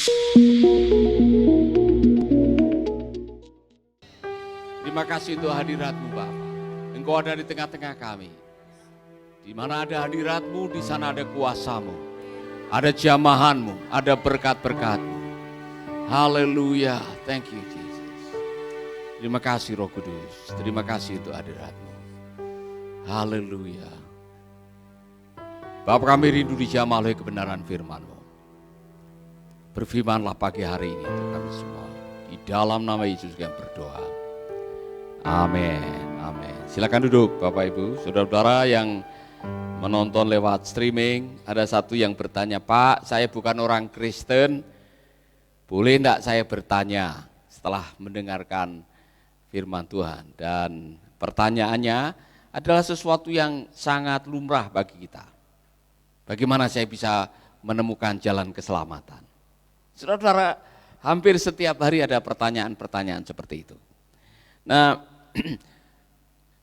Terima kasih untuk hadirat-Mu Bapa. Engkau ada di tengah-tengah kami. Di mana ada hadirat-Mu, di sana ada kuasa-Mu. Ada jamahan-Mu, ada berkat-berkat-Mu. Haleluya, thank you Jesus. Terima kasih Roh Kudus, terima kasih untuk hadirat-Mu. Haleluya. Bapa, kami rindu dijamah oleh kebenaran firman-Mu. Berfirmanlah pagi hari ini untuk kami semua. Di dalam nama Yesus yang berdoa. Amin, amin. Silakan duduk Bapak Ibu, saudara-saudara yang menonton lewat streaming. Ada satu yang bertanya, Pak, saya bukan orang Kristen, boleh enggak saya bertanya setelah mendengarkan firman Tuhan? Dan pertanyaannya adalah sesuatu yang sangat lumrah bagi kita. Bagaimana saya bisa menemukan jalan keselamatan? Saudara-saudara, hampir setiap hari ada pertanyaan-pertanyaan seperti itu. Nah,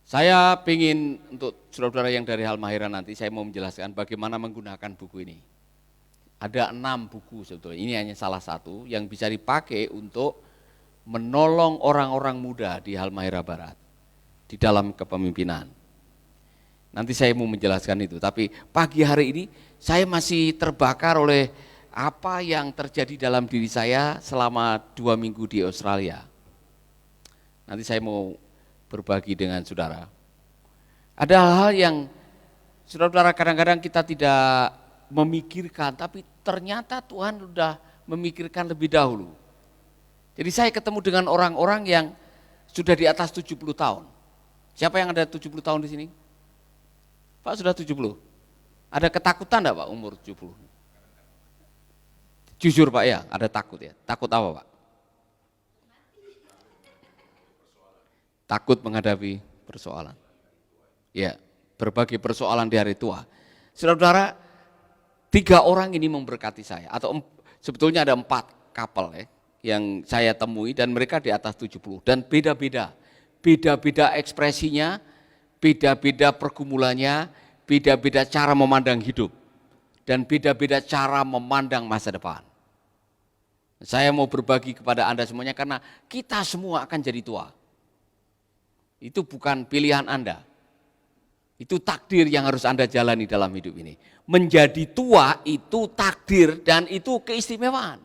saya ingin untuk saudara-saudara yang dari Halmahera nanti, saya mau menjelaskan bagaimana menggunakan buku ini. Ada 6 buku sebetulnya, ini hanya salah satu yang bisa dipakai untuk menolong orang-orang muda di Halmahera Barat di dalam kepemimpinan. Nanti saya mau menjelaskan itu, tapi pagi hari ini saya masih terbakar oleh apa yang terjadi dalam diri saya selama 2 minggu di Australia. Nanti saya mau berbagi dengan saudara. Ada hal-hal yang saudara-saudara kadang-kadang kita tidak memikirkan, tapi ternyata Tuhan sudah memikirkan lebih dahulu. Jadi saya ketemu dengan orang-orang yang sudah di atas 70 tahun. Siapa yang ada 70 tahun di sini? Pak sudah 70. Ada ketakutan enggak Pak umur 70? Jujur Pak ya, ada takut ya. Takut apa Pak? Takut menghadapi persoalan. Ya, berbagai persoalan di hari tua. Saudara-saudara, 3 orang ini memberkati saya, atau sebetulnya ada 4 couple ya, yang saya temui dan mereka di atas 70 dan beda-beda. Beda-beda ekspresinya, beda-beda pergumulannya, beda-beda cara memandang hidup, dan beda-beda cara memandang masa depan. Saya mau berbagi kepada Anda semuanya karena kita semua akan jadi tua. Itu bukan pilihan Anda. Itu takdir yang harus Anda jalani dalam hidup ini. Menjadi tua itu takdir dan itu keistimewaan.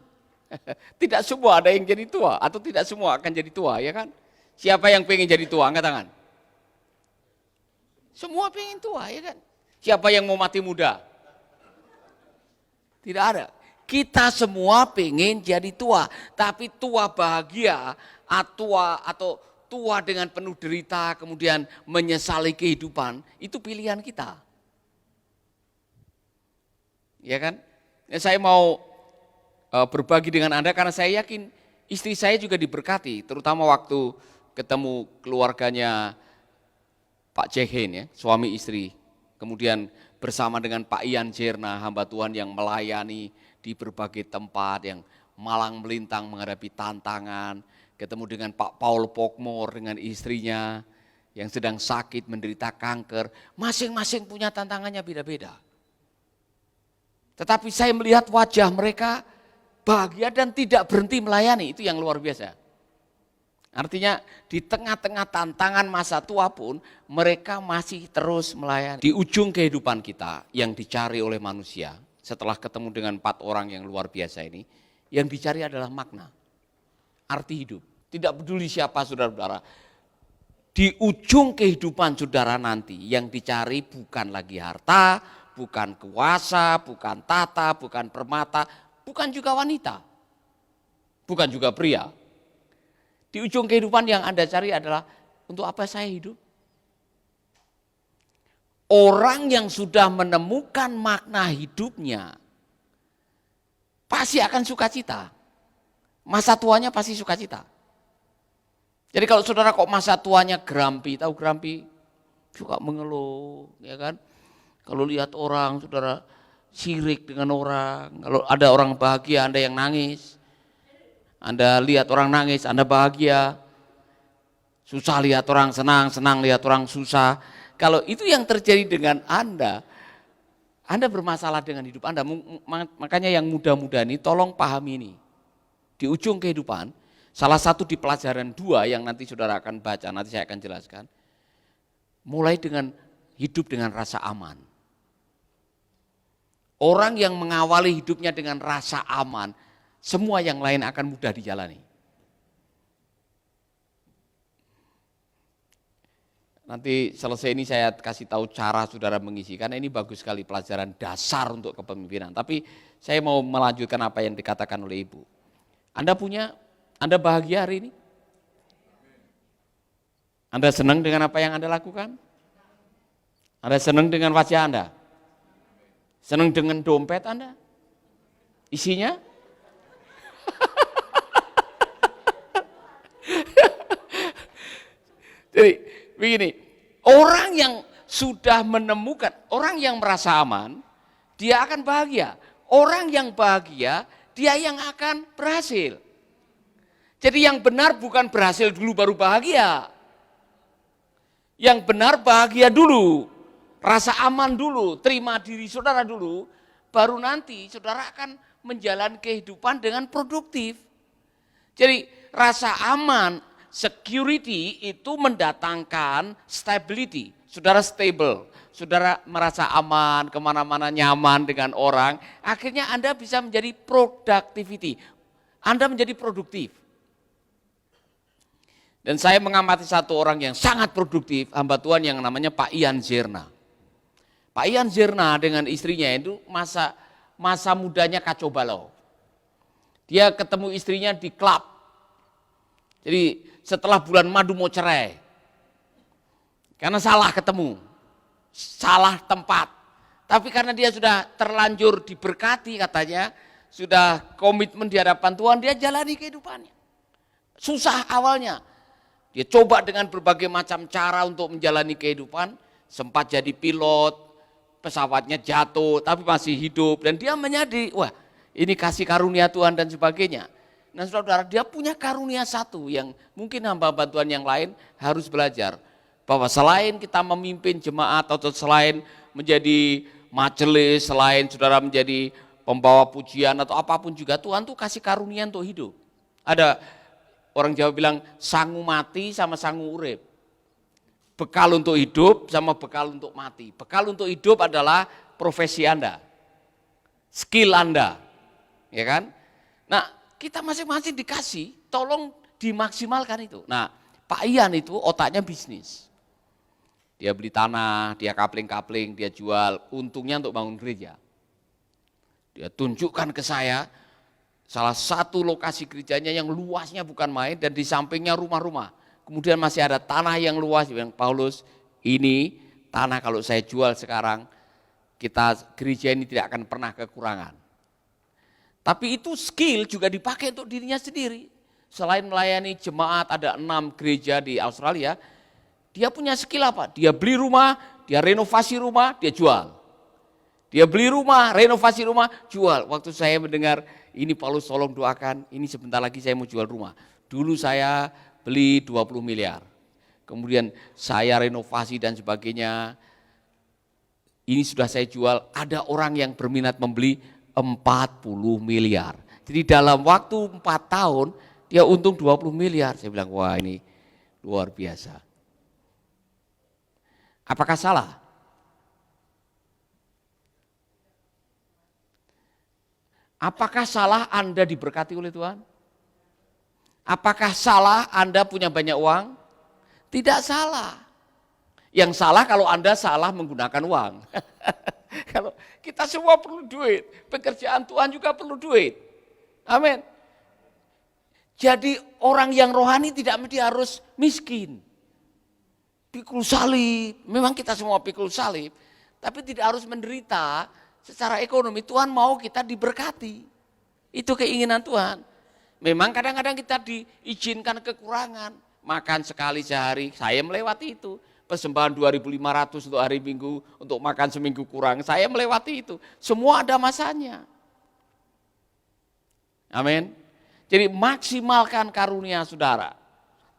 Tidak semua ada yang jadi tua atau tidak semua akan jadi tua, ya kan? Siapa yang pengen jadi tua? Angkat tangan. Semua pengen tua, ya kan? Siapa yang mau mati muda? Tidak ada. Kita semua pengen jadi tua, tapi tua bahagia atau tua dengan penuh derita, kemudian menyesali kehidupan, itu pilihan kita. Ya kan? Saya mau berbagi dengan Anda karena saya yakin istri saya juga diberkati, terutama waktu ketemu keluarganya Pak Jehen ya, suami istri. Kemudian bersama dengan Pak Ian Jerna, hamba Tuhan yang melayani di berbagai tempat, yang malang melintang menghadapi tantangan. Ketemu dengan Pak Paul Pokmore dengan istrinya yang sedang sakit menderita kanker. Masing-masing punya tantangannya beda-beda. Tetapi saya melihat wajah mereka bahagia dan tidak berhenti melayani, itu yang luar biasa. Artinya di tengah-tengah tantangan masa tua pun mereka masih terus melayani. Di ujung kehidupan kita yang dicari oleh manusia, setelah ketemu dengan 4 orang yang luar biasa ini, yang dicari adalah makna. Arti hidup. Tidak peduli siapa saudara-saudara. Di ujung kehidupan saudara nanti yang dicari bukan lagi harta, bukan kuasa, bukan tata, bukan permata, bukan juga wanita. Bukan juga pria. Di ujung kehidupan yang Anda cari adalah untuk apa saya hidup? Orang yang sudah menemukan makna hidupnya pasti akan sukacita. Masa tuanya pasti sukacita. Jadi kalau saudara kok masa tuanya grumpy, tahu grumpy? Suka mengeluh, ya kan? Kalau lihat orang, saudara sirik dengan orang. Kalau ada orang bahagia, Anda yang nangis. Anda lihat orang nangis, Anda bahagia. Susah lihat orang senang, senang lihat orang susah. Kalau itu yang terjadi dengan Anda bermasalah dengan hidup Anda. Makanya yang muda-muda ini tolong pahami ini. di ujung kehidupan, salah satu di pelajaran 2 yang nanti saudara akan baca, nanti saya akan jelaskan, mulai dengan hidup dengan rasa aman. Orang yang mengawali hidupnya dengan rasa aman, semua yang lain akan mudah dijalani. Nanti selesai ini saya kasih tahu cara saudara mengisi, karena ini bagus sekali pelajaran dasar untuk kepemimpinan. Tapi saya mau melanjutkan apa yang dikatakan oleh Ibu. Anda bahagia hari ini? Anda senang dengan apa yang Anda lakukan? Anda senang dengan wajah Anda? Senang dengan dompet Anda? Isinya? Jadi begini, orang yang sudah menemukan, orang yang merasa aman, dia akan bahagia. Orang yang bahagia, dia yang akan berhasil. Jadi yang benar bukan berhasil dulu baru bahagia. Yang benar bahagia dulu, rasa aman dulu, terima diri saudara dulu, baru nanti saudara akan menjalani kehidupan dengan produktif. Jadi rasa aman, security itu mendatangkan stability. Saudara stable, saudara merasa aman, kemana-mana nyaman dengan orang, akhirnya Anda bisa menjadi productivity. Anda menjadi produktif. Dan saya mengamati satu orang yang sangat produktif, hamba Tuhan yang namanya Pak Ian Zerna. Pak Ian Zerna dengan istrinya itu masa mudanya kacau balau. Dia ketemu istrinya di klub. Jadi setelah bulan madu mau cerai. Karena salah ketemu, salah tempat. Tapi karena dia sudah terlanjur diberkati katanya, sudah komitmen di hadapan Tuhan, dia jalani kehidupannya. Susah awalnya. Dia coba dengan berbagai macam cara untuk menjalani kehidupan, sempat jadi pilot, pesawatnya jatuh, tapi masih hidup. Dan dia menyadari, wah ini kasih karunia Tuhan dan sebagainya. Nah saudara, dia punya karunia satu yang mungkin hamba-hamba Tuhan yang lain harus belajar. Bahwa selain kita memimpin jemaat atau selain menjadi majelis, selain saudara menjadi pembawa pujian atau apapun juga, Tuhan tuh kasih karunia untuk hidup. Ada orang Jawa bilang sangu mati sama sangu urip. Bekal untuk hidup sama bekal untuk mati. Bekal untuk hidup adalah profesi Anda, skill Anda, ya kan? Nah, kita masing-masing dikasih, tolong dimaksimalkan itu. Nah, Pak Ian itu otaknya bisnis. Dia beli tanah, dia kapling-kapling, dia jual, untungnya untuk bangun gereja. Dia tunjukkan ke saya salah satu lokasi gerejanya yang luasnya bukan main dan di sampingnya rumah-rumah. Kemudian masih ada tanah yang luas, yang Paulus, ini tanah kalau saya jual sekarang, gereja ini tidak akan pernah kekurangan. Tapi itu skill juga dipakai untuk dirinya sendiri. Selain melayani jemaat, ada 6 gereja di Australia, dia punya skill apa? Dia beli rumah, dia renovasi rumah, dia jual. Dia beli rumah, renovasi rumah, jual. Waktu saya mendengar, ini Paulus tolong doakan, ini sebentar lagi saya mau jual rumah. Dulu saya beli 20 miliar. Kemudian saya renovasi dan sebagainya. Ini sudah saya jual, ada orang yang berminat membeli 40 miliar. Jadi dalam waktu 4 tahun, dia untung 20 miliar. Saya bilang, wah ini luar biasa. Apakah salah? Apakah salah Anda diberkati oleh Tuhan? Apakah salah Anda punya banyak uang? Tidak salah. Yang salah kalau Anda salah menggunakan uang. Kalau kita semua perlu duit, pekerjaan Tuhan juga perlu duit. Amin. Jadi orang yang rohani tidak mesti harus miskin. Pikul salib, memang kita semua pikul salib, tapi tidak harus menderita secara ekonomi. Tuhan mau kita diberkati, itu keinginan Tuhan. Memang kadang-kadang kita diizinkan kekurangan, makan sekali sehari, saya melewati itu. Persembahan 2.500 untuk hari Minggu, untuk makan seminggu kurang, saya melewati itu. Semua ada masanya. Amin. Jadi maksimalkan karunia saudara,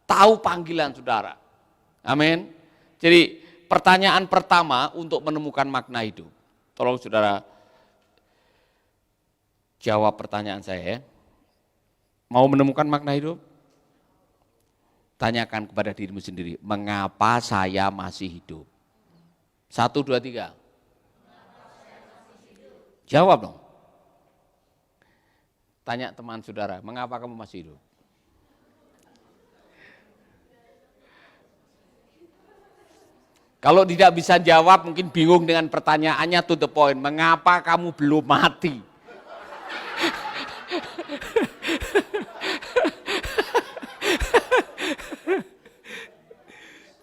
tahu panggilan saudara. Amin. Jadi pertanyaan pertama untuk menemukan makna hidup. Tolong saudara jawab pertanyaan saya ya. Mau menemukan makna hidup? Tanyakan kepada dirimu sendiri, mengapa saya masih hidup? 1, 2, 3. Jawab dong. Tanya teman saudara, mengapa kamu masih hidup? Kalau tidak bisa jawab, mungkin bingung dengan pertanyaannya, to the point. Mengapa kamu belum mati?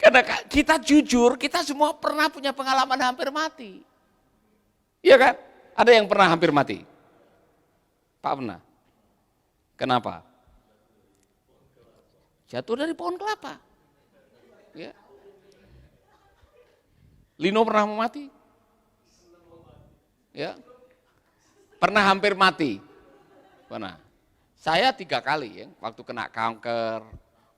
Karena kita jujur, kita semua pernah punya pengalaman hampir mati. Iya kan? Ada yang pernah hampir mati? Pak pernah? Kenapa? Jatuh dari pohon kelapa. Ya. Lino pernah mau mati? Ya. Pernah hampir mati? Pernah. Saya 3 kali ya, waktu kena kanker,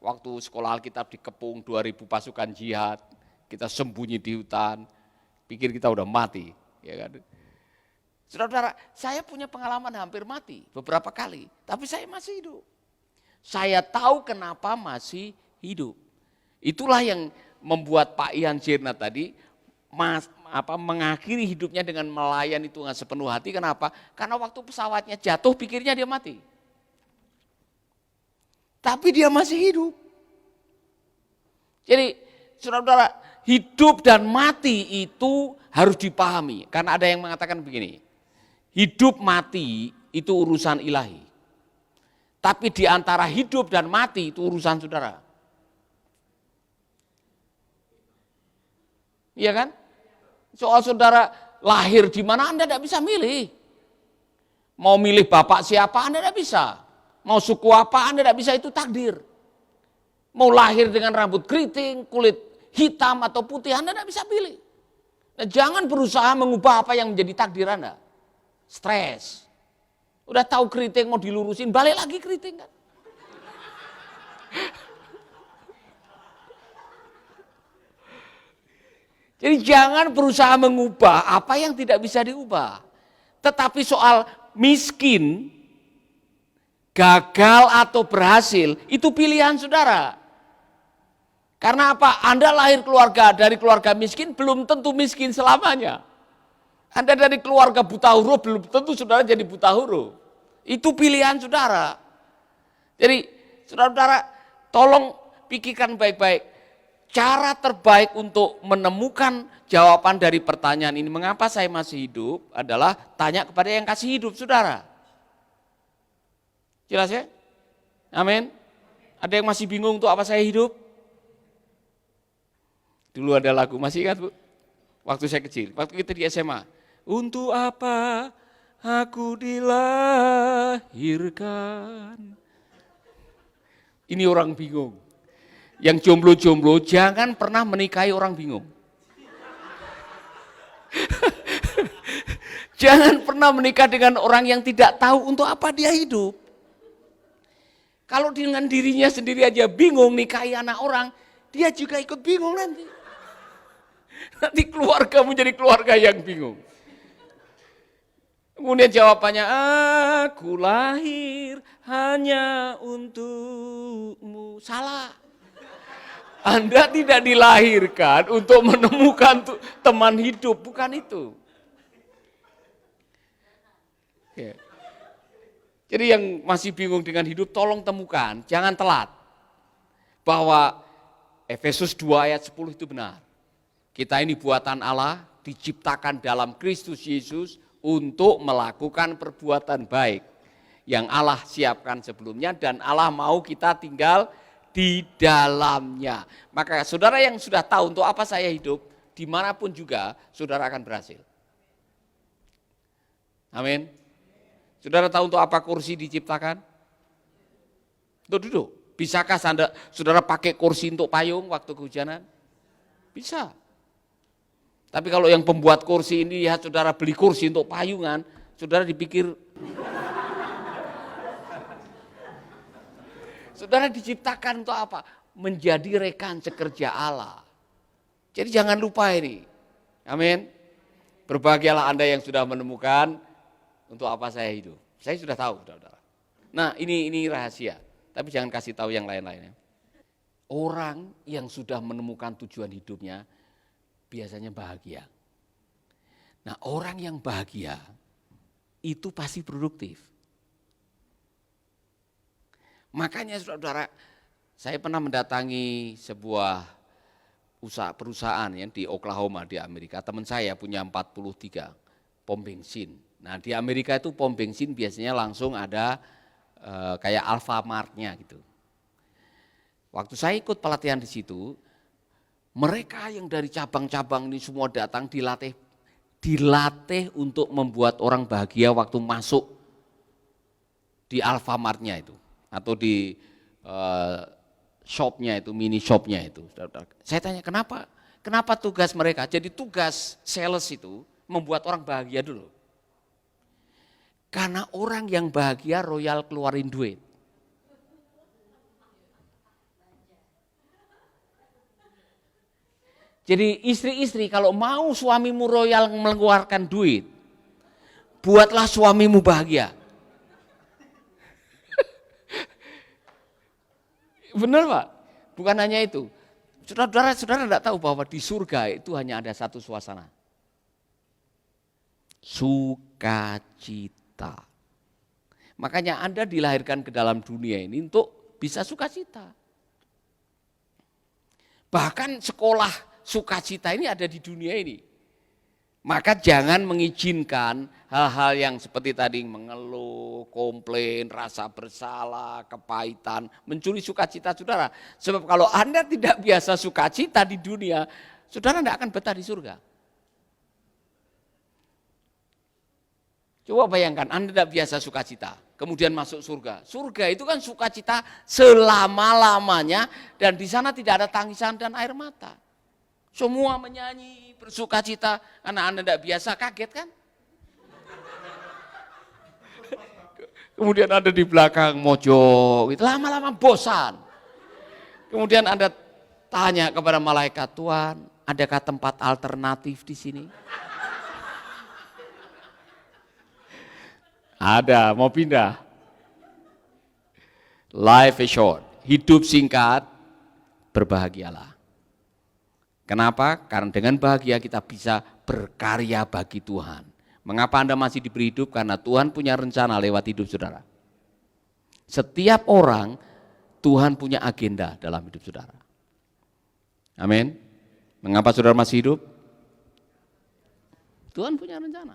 waktu sekolah Alkitab dikepung 2000 pasukan jihad, kita sembunyi di hutan, pikir kita udah mati, ya kan? Saudara-saudara, saya punya pengalaman hampir mati beberapa kali, tapi saya masih hidup. Saya tahu kenapa masih hidup. Itulah yang membuat Pak Ian Jirna tadi mengakhiri hidupnya dengan melayani Tuhan sepenuh hati. Kenapa? Karena waktu pesawatnya jatuh pikirnya dia mati. Tapi dia masih hidup. Jadi saudara-saudara, hidup dan mati itu harus dipahami. Karena ada yang mengatakan begini, hidup mati itu urusan ilahi. Tapi di antara hidup dan mati itu urusan saudara. Iya kan? Soal saudara lahir di mana Anda tidak bisa milih. Mau milih bapak siapa Anda tidak bisa. Mau suku apa Anda tidak bisa, itu takdir. Mau lahir dengan rambut keriting, kulit hitam atau putih Anda tidak bisa pilih. Nah, jangan berusaha mengubah apa yang menjadi takdir Anda. Stres. Udah tahu keriting mau dilurusin, balik lagi keriting kan. Jadi jangan berusaha mengubah apa yang tidak bisa diubah. Tetapi soal miskin, gagal atau berhasil, itu pilihan saudara. Karena apa? Anda lahir dari keluarga miskin, belum tentu miskin selamanya. Anda dari keluarga buta huruf, belum tentu saudara jadi buta huruf. Itu pilihan saudara. Jadi saudara-saudara, tolong pikirkan baik-baik. Cara terbaik untuk menemukan jawaban dari pertanyaan ini, mengapa saya masih hidup, adalah tanya kepada yang kasih hidup saudara. Jelas ya? Amin. Ada yang masih bingung untuk apa saya hidup? Dulu ada lagu, masih ingat Bu? Waktu saya kecil, waktu kita di SMA. Untuk apa aku dilahirkan? Ini orang bingung. Yang jomblo-jomblo jangan pernah menikahi orang bingung. Jangan pernah menikah dengan orang yang tidak tahu untuk apa dia hidup. Kalau dengan dirinya sendiri aja bingung nikahi anak orang, dia juga ikut bingung nanti. Nanti keluarga menjadi keluarga yang bingung. Kemudian jawabannya, aku lahir hanya untukmu. Salah. Anda tidak dilahirkan untuk menemukan teman hidup, bukan itu. Ya. Jadi yang masih bingung dengan hidup, tolong temukan, jangan telat. Bahwa Efesus 2 ayat 10 itu benar. Kita ini buatan Allah, diciptakan dalam Kristus Yesus untuk melakukan perbuatan baik yang Allah siapkan sebelumnya, dan Allah mau kita tinggal di dalamnya. Maka saudara yang sudah tahu untuk apa saya hidup, dimanapun juga saudara akan berhasil. Amin. Saudara tahu untuk apa kursi diciptakan? Untuk duduk. Bisakah saudara pakai kursi untuk payung waktu kehujanan? Bisa. Tapi kalau yang pembuat kursi ini lihat saudara beli kursi untuk payungan, saudara dipikir, saudara diciptakan untuk apa? Menjadi rekan sekerja Allah. Jadi jangan lupa ini. Amin. Berbahagialah Anda yang sudah menemukan untuk apa saya hidup. Saya sudah tahu, saudara. Nah ini rahasia, tapi jangan kasih tahu yang lain-lainnya. Orang yang sudah menemukan tujuan hidupnya biasanya bahagia. Nah orang yang bahagia itu pasti produktif. Makanya saudara, saya pernah mendatangi sebuah perusahaan ya, di Oklahoma di Amerika. Teman saya punya 43 pom bensin. Nah di Amerika itu pom bensin biasanya langsung ada kayak Alfamart-nya gitu. Waktu saya ikut pelatihan di situ, mereka yang dari cabang-cabang ini semua datang dilatih untuk membuat orang bahagia waktu masuk di Alfamart-nya itu atau di shop-nya itu, mini shop-nya itu. Saya tanya kenapa? Kenapa tugas mereka? Jadi tugas sales itu membuat orang bahagia dulu. Karena orang yang bahagia royal keluarin duit. Jadi istri-istri kalau mau suamimu royal mengeluarkan duit, buatlah suamimu bahagia. Benar Pak? Bukan hanya itu. Saudara tidak tahu bahwa di surga itu hanya ada satu suasana. Sukacita. Makanya Anda dilahirkan ke dalam dunia ini untuk bisa sukacita. Bahkan sekolah sukacita ini ada di dunia ini. Maka jangan mengizinkan hal-hal yang seperti tadi mengeluh, komplain, rasa bersalah, kepahitan, mencuri sukacita saudara. Sebab kalau Anda tidak biasa sukacita di dunia, saudara tidak akan betah di surga. Coba bayangkan Anda tidak biasa sukacita, kemudian masuk surga. Surga itu kan sukacita selama-lamanya dan di sana tidak ada tangisan dan air mata. Semua menyanyi, bersukacita, karena Anda tidak biasa, kaget kan? Kemudian Anda di belakang mojok, itu lama-lama bosan. Kemudian Anda tanya kepada malaikat, Tuhan, adakah tempat alternatif di sini? Ada, mau pindah. Life is short, hidup singkat, berbahagialah. Kenapa? Karena dengan bahagia kita bisa berkarya bagi Tuhan. Mengapa Anda masih diberi hidup? Karena Tuhan punya rencana lewat hidup saudara. Setiap orang, Tuhan punya agenda dalam hidup saudara. Amin. Mengapa saudara masih hidup? Tuhan punya rencana.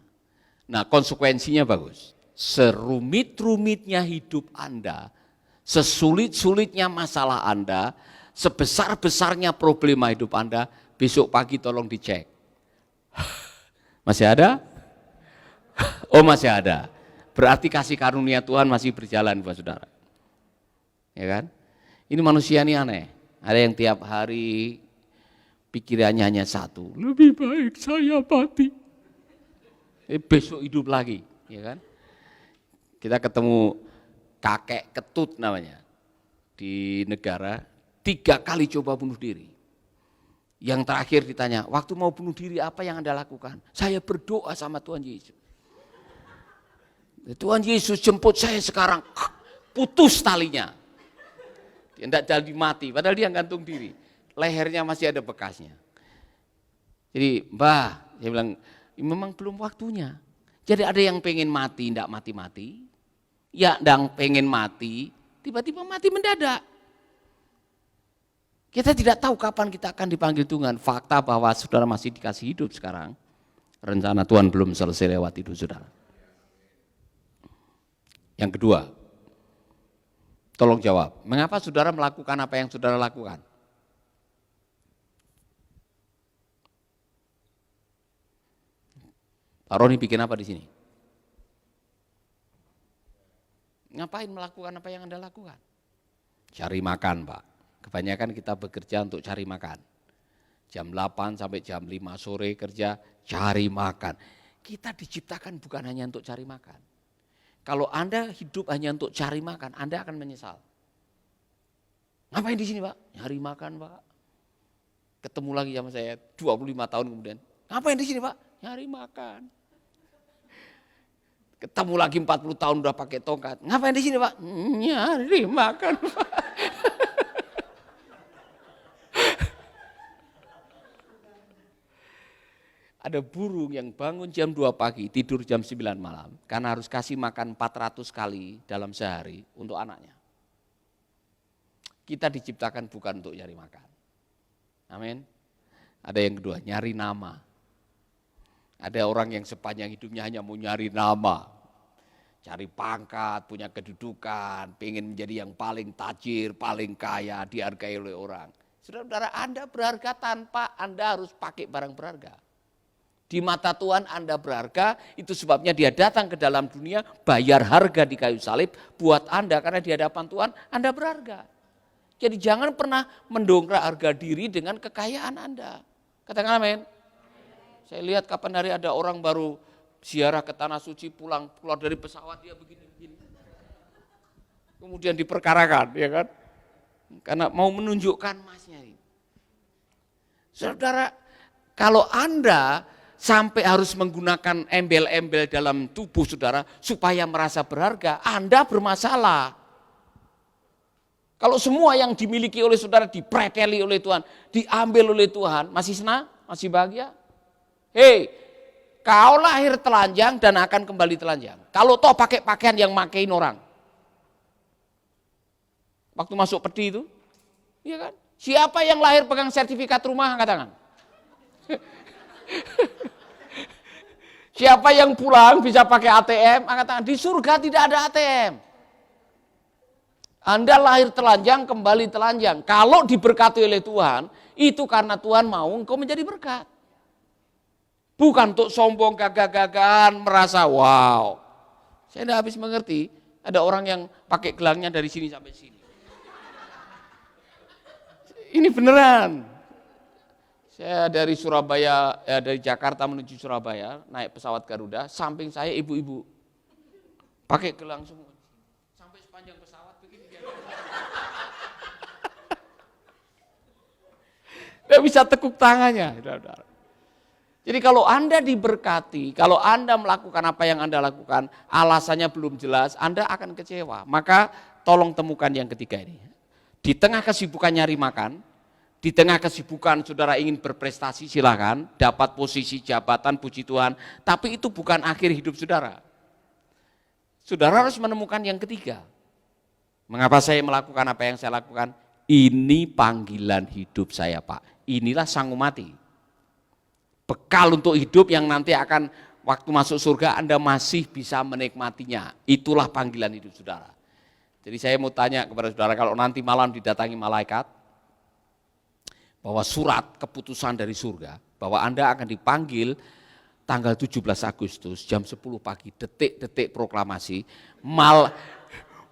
Nah konsekuensinya bagus. Serumit-rumitnya hidup Anda, sesulit-sulitnya masalah Anda, sebesar-besarnya problema hidup Anda, besok pagi tolong dicek. Masih ada? Oh masih ada. Berarti kasih karunia Tuhan masih berjalan buat saudara. Ya kan? Ini manusia ini aneh. Ada yang tiap hari pikirannya hanya satu. Lebih baik saya mati. Besok hidup lagi. Ya kan? Kita ketemu kakek ketut namanya. Di negara 3 kali coba bunuh diri. Yang terakhir ditanya, waktu mau bunuh diri apa yang Anda lakukan? Saya berdoa sama Tuhan Yesus. Tuhan Yesus jemput saya sekarang, putus talinya. Dia tidak jadi mati, padahal dia gantung diri. Lehernya masih ada bekasnya. Jadi Mbah, saya bilang, memang belum waktunya. Jadi ada yang pengen mati, tidak mati-mati. Ya, yang pengen mati, tiba-tiba mati mendadak. Kita tidak tahu kapan kita akan dipanggil Tuhan. Fakta bahwa saudara masih dikasih hidup sekarang, rencana Tuhan belum selesai lewat hidup saudara. Yang kedua, tolong jawab, mengapa saudara melakukan apa yang saudara lakukan? Pak Roni bikin apa di sini? Ngapain melakukan apa yang Anda lakukan? Cari makan Pak. Kebanyakan kita bekerja untuk cari makan. Jam 8 sampai jam 5 sore kerja, cari makan. Kita diciptakan bukan hanya untuk cari makan. Kalau Anda hidup hanya untuk cari makan, Anda akan menyesal. Ngapain di sini Pak? Nyari makan Pak. Ketemu lagi sama saya 25 tahun kemudian. Ngapain di sini Pak? Nyari makan. Ketemu lagi 40 tahun udah pakai tongkat. Ngapain di sini Pak? Nyari makan Pak. Ada burung yang bangun jam 2 pagi, tidur jam 9 malam. Karena harus kasih makan 400 kali dalam sehari untuk anaknya. Kita diciptakan bukan untuk nyari makan. Amin. Ada yang kedua, nyari nama. Ada orang yang sepanjang hidupnya hanya mau nyari nama. Cari pangkat, punya kedudukan, pengen menjadi yang paling tajir, paling kaya, dihargai oleh orang. Saudara-saudara, Anda berharga tanpa Anda harus pakai barang berharga. Di mata Tuhan Anda berharga, itu sebabnya Dia datang ke dalam dunia, bayar harga di kayu salib buat Anda, karena di hadapan Tuhan Anda berharga. Jadi jangan pernah mendongkrak harga diri dengan kekayaan Anda. Katakan amin. Saya lihat kapan hari ada orang baru ziarah ke Tanah Suci, pulang dari pesawat dia begini-begini. Kemudian diperkarakan, ya kan? Karena mau menunjukkan emasnya ini. Saudara, kalau Anda sampai harus menggunakan embel-embel dalam tubuh saudara supaya merasa berharga, Anda bermasalah. Kalau semua yang dimiliki oleh saudara dipreteli oleh Tuhan, diambil oleh Tuhan, masih senang? Masih bahagia? Hei, kau lahir telanjang dan akan kembali telanjang. Kalau toh pakai pakaian yang makein orang. Waktu masuk peti itu, iya kan? Siapa yang lahir pegang sertifikat rumah, angkat tangan. Siapa yang pulang bisa pakai ATM, angkat tangan. Di surga tidak ada ATM. Anda lahir telanjang, kembali telanjang. Kalau diberkati oleh Tuhan, itu karena Tuhan mau engkau menjadi berkat. Bukan untuk sombong, gagah-gagahan, merasa wow. Saya tidak habis mengerti, ada orang yang pakai gelangnya dari sini sampai sini. Ini beneran. Saya dari Surabaya, dari Jakarta menuju Surabaya, naik pesawat Garuda, samping saya ibu-ibu. Pakai gelang semua. Sampai sepanjang pesawat begini. Tidak bisa tekuk tangannya. Jadi kalau Anda diberkati, kalau Anda melakukan apa yang Anda lakukan, alasannya belum jelas, Anda akan kecewa. Maka tolong temukan yang ketiga ini. Di tengah kesibukan nyari makan, di tengah kesibukan saudara ingin berprestasi, silakan, dapat posisi jabatan, puji Tuhan, tapi itu bukan akhir hidup saudara. Saudara harus menemukan yang ketiga. Mengapa saya melakukan apa yang saya lakukan? Ini panggilan hidup saya Pak, inilah sanggup mati. Bekal untuk hidup yang nanti akan waktu masuk surga Anda masih bisa menikmatinya. Itulah panggilan hidup saudara. Jadi saya mau tanya kepada saudara, kalau nanti malam didatangi malaikat, bahwa surat keputusan dari surga, bahwa Anda akan dipanggil tanggal 17 Agustus jam 10 pagi, detik-detik proklamasi,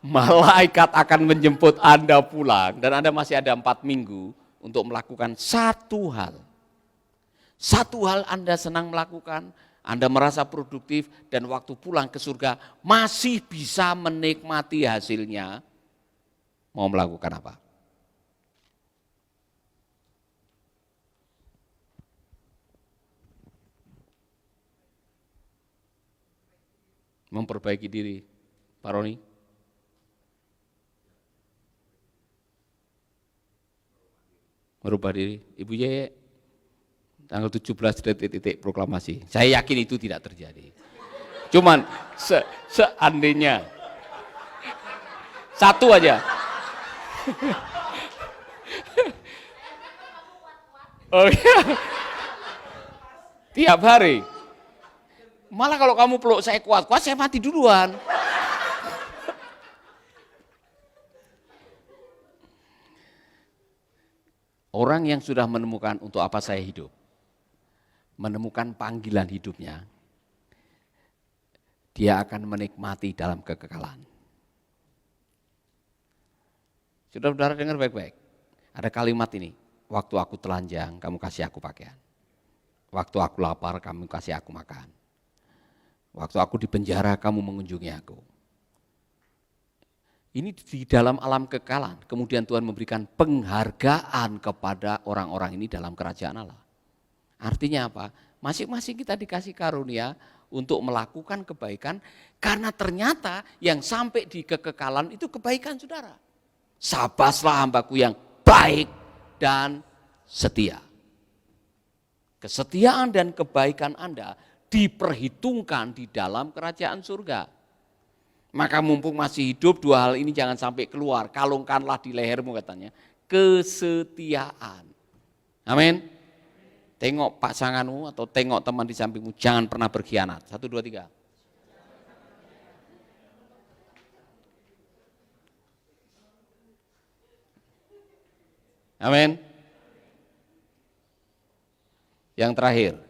malaikat akan menjemput Anda pulang, dan Anda masih ada 4 minggu untuk melakukan satu hal. Satu hal Anda senang melakukan, Anda merasa produktif, dan waktu pulang ke surga masih bisa menikmati hasilnya. Mau melakukan apa? Memperbaiki diri, Pak Roni. Merubah diri, Ibu Yeye. Tanggal 17 detik-detik proklamasi. Saya yakin itu tidak terjadi. Cuman seandainya satu aja. Oh iya. Tiap hari. Malah kalau kamu peluk saya kuat-kuat, saya mati duluan. Orang yang sudah menemukan untuk apa saya hidup, menemukan panggilan hidupnya, dia akan menikmati dalam kekekalan. Saudara-saudara dengar baik-baik. Ada kalimat ini, waktu aku telanjang, kamu kasih aku pakaian. Waktu aku lapar, kamu kasih aku makan. Waktu aku di penjara, kamu mengunjungi aku. Ini di dalam alam kekekalan. Kemudian Tuhan memberikan penghargaan kepada orang-orang ini dalam kerajaan Allah. Artinya apa? Masing-masing kita dikasih karunia untuk melakukan kebaikan, karena ternyata yang sampai di kekekalan itu kebaikan saudara. Sabaslah hambaku yang baik dan setia. Kesetiaan dan kebaikan Anda diperhitungkan di dalam kerajaan surga. Maka mumpung masih hidup, dua hal ini jangan sampai keluar. Kalungkanlah di lehermu katanya. Kesetiaan. Amin. Tengok pasanganmu atau tengok teman di sampingmu, jangan pernah berkhianat. 1, 2, 3. Amin. Yang terakhir,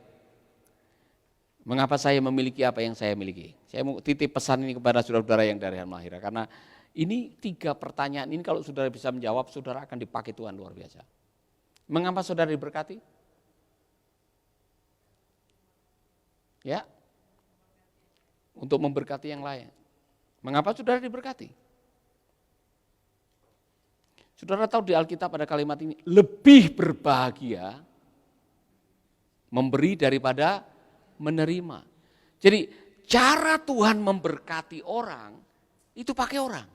mengapa saya memiliki apa yang saya miliki? Saya mau titip pesan ini kepada saudara-saudara yang dari Halmahira, karena ini 3 pertanyaan ini kalau saudara bisa menjawab, saudara akan dipakai Tuhan luar biasa. Mengapa saudara diberkati? Ya, untuk memberkati yang lain. Mengapa saudara diberkati? Saudara tahu di Alkitab ada kalimat ini, lebih berbahagia memberi daripada menerima. Jadi cara Tuhan memberkati orang, itu pakai orang.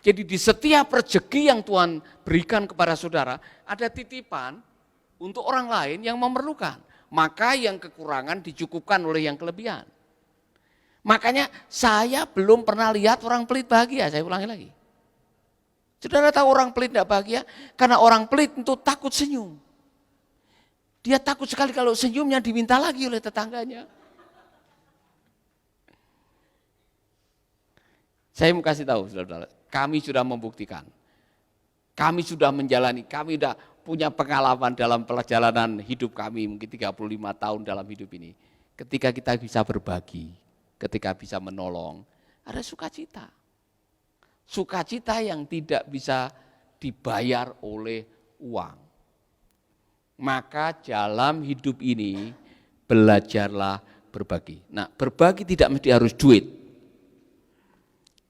Jadi di setiap rezeki yang Tuhan berikan kepada saudara, ada titipan untuk orang lain yang memerlukan. Maka yang kekurangan dicukupkan oleh yang kelebihan. Makanya saya belum pernah lihat orang pelit bahagia, saya ulangi lagi. Saudara tahu orang pelit tidak bahagia? Karena orang pelit itu takut senyum. Dia takut sekali kalau senyumnya diminta lagi oleh tetangganya. Saya mau kasih tahu saudara-saudara, kami sudah membuktikan. Kami sudah menjalani, kami sudah punya pengalaman dalam perjalanan hidup kami, mungkin 35 tahun dalam hidup ini. Ketika kita bisa berbagi, ketika bisa menolong, ada sukacita. Sukacita yang tidak bisa dibayar oleh uang. Maka dalam hidup ini belajarlah berbagi. Nah, berbagi tidak mesti harus duit.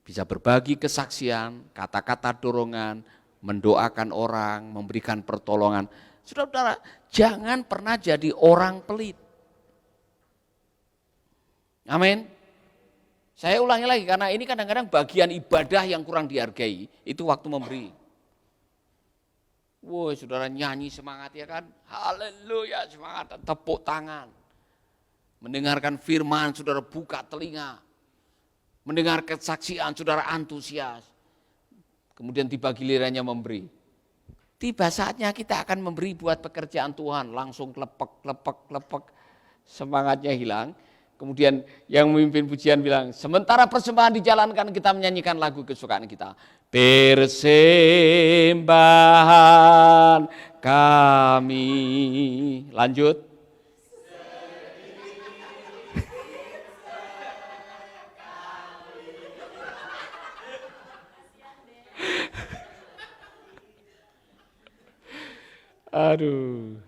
Bisa berbagi kesaksian, kata-kata dorongan, mendoakan orang, memberikan pertolongan. Saudara-saudara, jangan pernah jadi orang pelit. Amin. Saya ulangi lagi, karena ini kadang-kadang bagian ibadah yang kurang dihargai, itu waktu memberi. Woi, saudara nyanyi semangat ya kan? Haleluya, semangat, tepuk tangan. Mendengarkan firman, saudara buka telinga. Mendengar kesaksian, saudara antusias. Kemudian tiba gilirannya memberi. Tiba saatnya kita akan memberi buat pekerjaan Tuhan, langsung klepek, semangatnya hilang. Kemudian yang memimpin pujian bilang, sementara persembahan dijalankan kita menyanyikan lagu kesukaan kita. Persembahan kami. Lanjut. Aduh.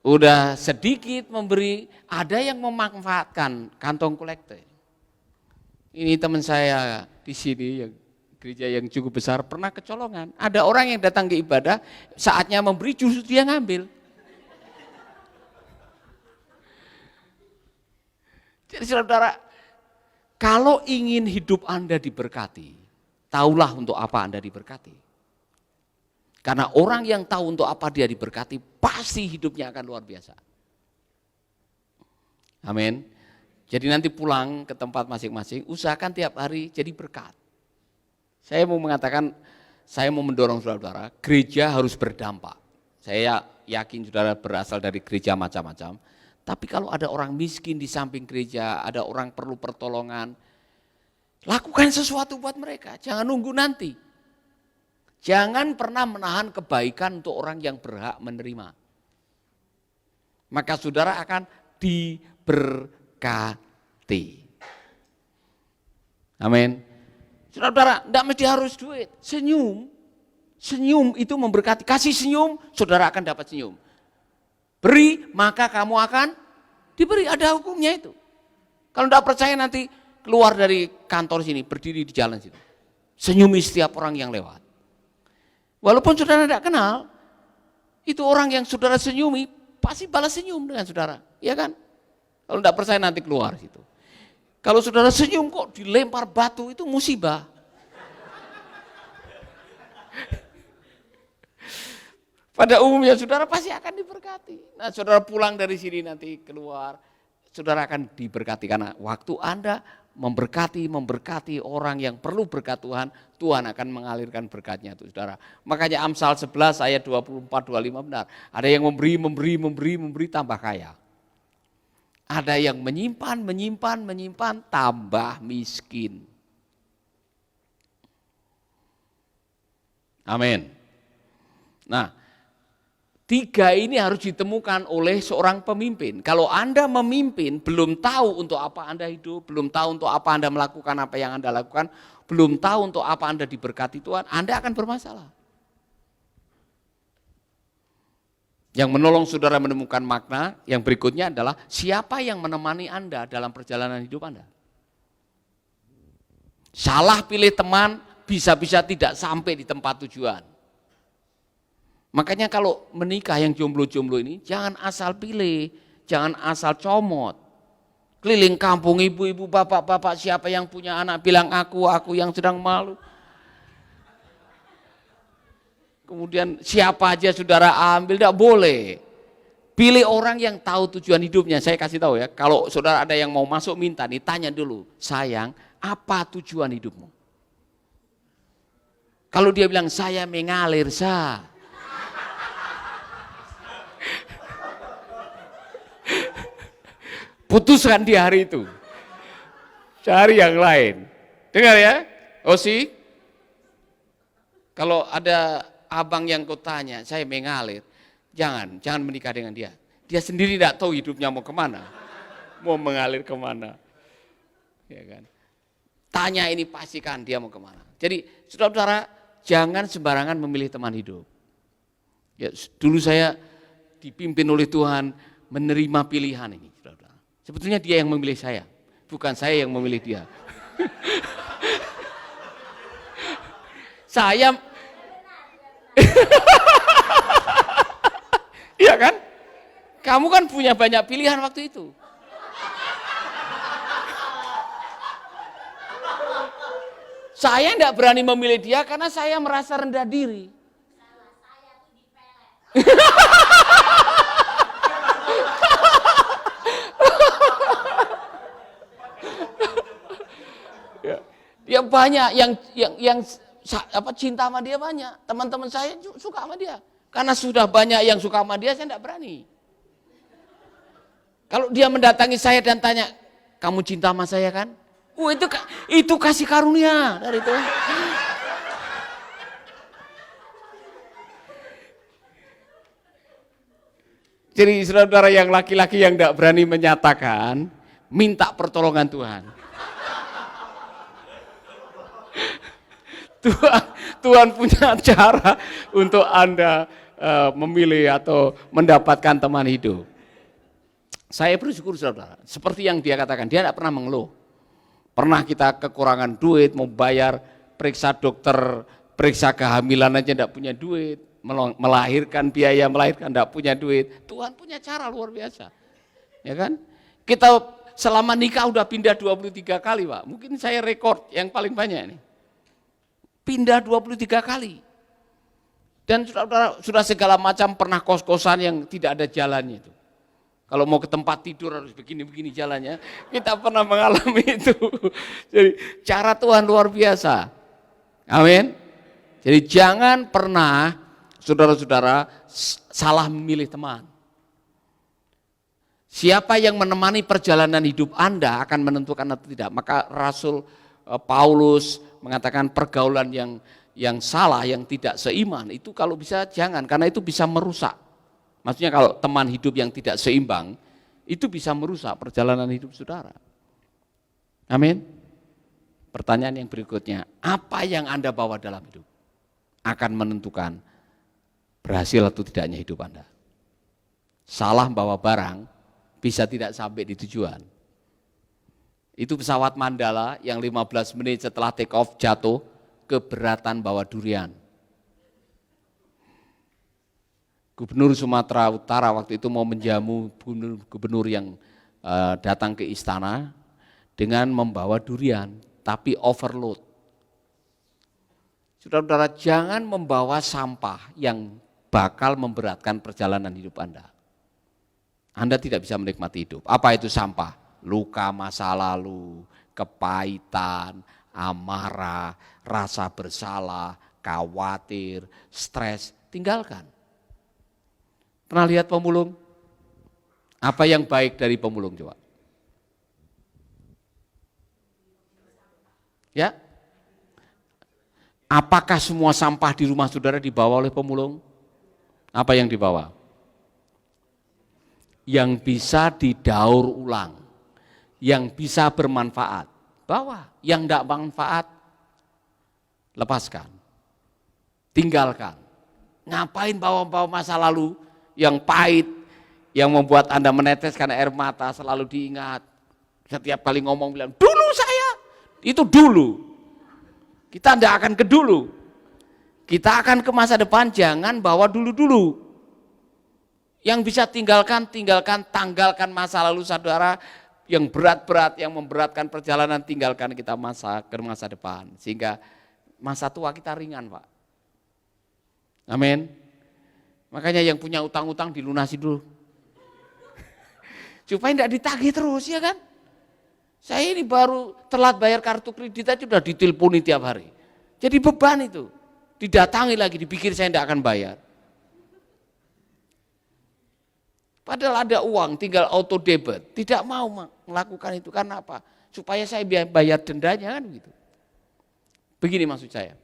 Udah sedikit memberi, ada yang memanfaatkan kantong kolektor. Ini teman saya di sini yang gereja yang cukup besar pernah kecolongan. Ada orang yang datang ke ibadah, saatnya memberi justru dia ngambil. Jadi saudara, kalau ingin hidup Anda diberkati, tahulah untuk apa Anda diberkati. Karena orang yang tahu untuk apa dia diberkati, pasti hidupnya akan luar biasa. Amin. Jadi nanti pulang ke tempat masing-masing, usahakan tiap hari jadi berkat. Saya mau mengatakan, saya mau mendorong saudara-saudara, gereja harus berdampak. Saya yakin saudara berasal dari gereja macam-macam. Tapi kalau ada orang miskin di samping gereja, ada orang perlu pertolongan, lakukan sesuatu buat mereka, jangan nunggu nanti. Jangan pernah menahan kebaikan untuk orang yang berhak menerima. Maka saudara akan diberkati. Amin. Saudara, tidak mesti harus duit. Senyum itu memberkati. Kasih senyum, saudara akan dapat senyum. Beri, maka kamu akan diberi. Ada hukumnya itu. Kalau tidak percaya nanti keluar dari kantor sini, berdiri di jalan situ. Senyumi setiap orang yang lewat. Walaupun saudara tidak kenal, itu orang yang saudara senyumi, pasti balas senyum dengan saudara, ya kan? Kalau tidak percaya nanti keluar situ. Kalau saudara senyum kok dilempar batu, itu musibah. Pada umumnya saudara pasti akan diberkati. Nah, saudara pulang dari sini nanti keluar, saudara akan diberkati karena waktu Anda memberkati orang yang perlu berkat Tuhan, Tuhan akan mengalirkan berkatnya untuk saudara. Makanya Amsal 11 ayat 24-25 benar. Ada yang memberi tambah kaya. Ada yang menyimpan tambah miskin. Amin. Nah, 3 ini harus ditemukan oleh seorang pemimpin. Kalau Anda memimpin, belum tahu untuk apa Anda hidup, belum tahu untuk apa Anda melakukan apa yang Anda lakukan, belum tahu untuk apa Anda diberkati Tuhan, Anda akan bermasalah. Yang menolong saudara menemukan makna yang berikutnya adalah siapa yang menemani Anda dalam perjalanan hidup Anda. Salah pilih teman, bisa-bisa tidak sampai di tempat tujuan. Makanya kalau menikah yang jomblo-jomblo ini, jangan asal pilih, jangan asal comot. Keliling kampung ibu-ibu, bapak-bapak, siapa yang punya anak bilang aku yang sedang malu. Kemudian siapa aja saudara ambil, tidak boleh. Pilih orang yang tahu tujuan hidupnya. Saya kasih tahu ya, kalau saudara ada yang mau masuk minta nih, tanya dulu, sayang, apa tujuan hidupmu? Kalau dia bilang, saya mengalir, putuskan di hari itu. Cari yang lain. Dengar ya, Osi. Kalau ada abang yang kau tanya, saya mengalir. Jangan menikah dengan dia. Dia sendiri tidak tahu hidupnya mau kemana. Mau mengalir kemana. Ya kan? Tanya ini pastikan dia mau kemana. Jadi saudara-saudara, jangan sembarangan memilih teman hidup. Ya, dulu saya dipimpin oleh Tuhan menerima pilihan ini. Saudara-saudara. Sebetulnya dia yang memilih saya, bukan saya yang memilih dia. Saya iya kan? Kamu kan punya banyak pilihan waktu itu. Saya tidak berani memilih dia karena saya merasa rendah diri. Dia banyak yang cinta sama dia banyak. Teman-teman saya suka sama dia. Karena sudah banyak yang suka sama dia, saya tidak berani. Kalau dia mendatangi saya dan tanya, kamu cinta sama saya kan? Itu kasih karunia dari Tuhan. Jadi saudara-saudara yang laki-laki yang tidak berani menyatakan, minta pertolongan Tuhan. Tuhan punya cara untuk Anda memilih atau mendapatkan teman hidup. Saya bersyukur saudara, seperti yang dia katakan, dia tidak pernah mengeluh. Pernah kita kekurangan duit, mau bayar periksa dokter, periksa kehamilan aja tidak punya duit, melahirkan biaya melahirkan tidak punya duit. Tuhan punya cara luar biasa. Ya kan? Kita selama nikah udah pindah 23 kali, Pak. Mungkin saya rekor yang paling banyak nih. Pindah 23 kali. Dan sudah segala macam pernah kos-kosan yang tidak ada jalannya itu. Kalau mau ke tempat tidur harus begini-begini jalannya. Kita pernah mengalami itu. Jadi cara Tuhan luar biasa. Amin. Jadi jangan pernah saudara-saudara salah memilih teman. Siapa yang menemani perjalanan hidup Anda akan menentukan atau tidak. Maka Rasul Paulus mengatakan pergaulan yang salah, yang tidak seiman, itu kalau bisa jangan, karena itu bisa merusak. Maksudnya kalau teman hidup yang tidak seimbang, itu bisa merusak perjalanan hidup saudara. Amin. Pertanyaan yang berikutnya, apa yang Anda bawa dalam hidup akan menentukan berhasil atau tidaknya hidup Anda. Salah bawa barang, bisa tidak sampai di tujuan. Itu pesawat Mandala yang 15 menit setelah take off jatuh, keberatan bawa durian. Gubernur Sumatera Utara waktu itu mau menjamu gubernur yang datang ke istana dengan membawa durian, tapi overload. Saudara-saudara, jangan membawa sampah yang bakal memberatkan perjalanan hidup Anda. Anda tidak bisa menikmati hidup. Apa itu sampah? Luka masa lalu, kepahitan, amarah, rasa bersalah, khawatir, stres, tinggalkan. Pernah lihat pemulung? Apa yang baik dari pemulung coba? Ya? Apakah semua sampah di rumah saudara dibawa oleh pemulung? Apa yang dibawa? Yang bisa didaur ulang, yang bisa bermanfaat, bawa. Yang tidak bermanfaat, lepaskan, tinggalkan. Ngapain bawa-bawa masa lalu yang pahit, yang membuat Anda meneteskan air mata, selalu diingat. Setiap kali ngomong bilang, dulu saya, itu dulu. Kita tidak akan ke dulu, kita akan ke masa depan, jangan bawa dulu-dulu. Yang bisa tinggalkan, tanggalkan masa lalu saudara yang berat-berat, yang memberatkan perjalanan, tinggalkan kita ke masa depan. Sehingga masa tua kita ringan, Pak. Amin. Makanya yang punya utang-utang dilunasi dulu. Supaya tidak ditagih terus, ya kan? Saya ini baru telat bayar kartu kredit aja sudah diteleponi tiap hari. Jadi beban itu. Didatangi lagi, dipikir saya tidak akan bayar. Padahal ada uang, tinggal auto debit. Tidak mau melakukan itu, karena apa? Supaya saya bayar dendanya kan gitu. Begini maksud saya.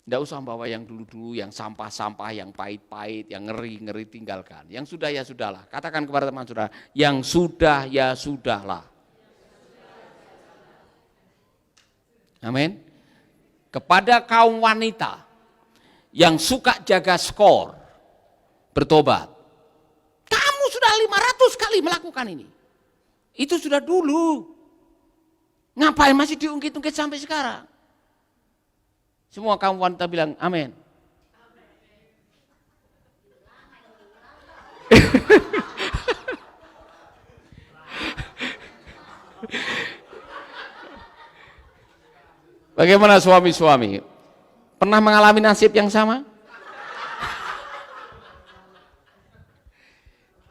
Tidak usah bawa yang dulu-dulu, yang sampah-sampah, yang pahit-pahit, yang ngeri-ngeri, tinggalkan. Yang sudah ya sudahlah. Katakan kepada teman saudara, yang sudah ya sudahlah. Amin. Kepada kaum wanita yang suka jaga skor, bertobat. Kamu sudah 500 kali melakukan ini. Itu sudah dulu. Ngapain masih diungkit-ungkit sampai sekarang? Semua kaum wanita bilang amin. Bagaimana suami-suami? Pernah mengalami nasib yang sama?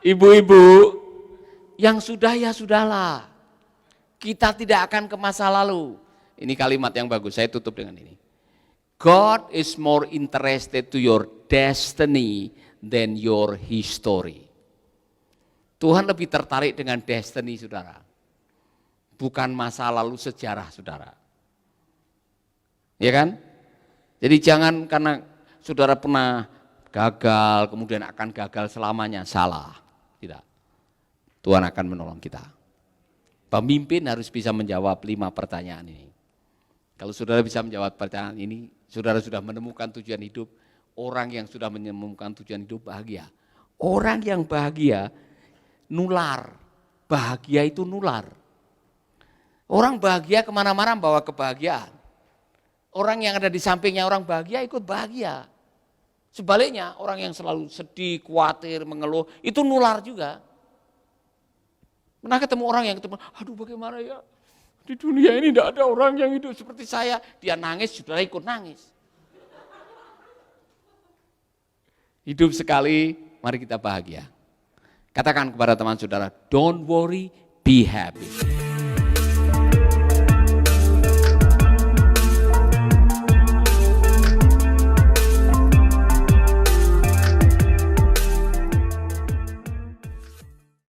Ibu-ibu, yang sudah ya sudahlah. Kita tidak akan ke masa lalu. Ini kalimat yang bagus, saya tutup dengan ini. God is more interested to your destiny than your history. Tuhan lebih tertarik dengan destiny saudara. Bukan masa lalu sejarah saudara. Ya kan? Jadi jangan karena saudara pernah gagal, kemudian akan gagal selamanya, salah. Tidak. Tuhan akan menolong kita. Pemimpin harus bisa menjawab 5 pertanyaan ini. Kalau saudara bisa menjawab pertanyaan ini, saudara sudah menemukan tujuan hidup. Orang yang sudah menemukan tujuan hidup bahagia. Orang yang bahagia nular. Bahagia itu nular. Orang bahagia kemana-mana bawa kebahagiaan. Orang yang ada di sampingnya orang bahagia ikut bahagia. Sebaliknya orang yang selalu sedih, khawatir, mengeluh, itu nular juga. Pernah ketemu orang yang ketemu, aduh bagaimana ya, di dunia ini tidak ada orang yang hidup seperti saya. Dia nangis, saudara ikut nangis. Hidup sekali, mari kita bahagia. Katakan kepada teman saudara, don't worry, be happy.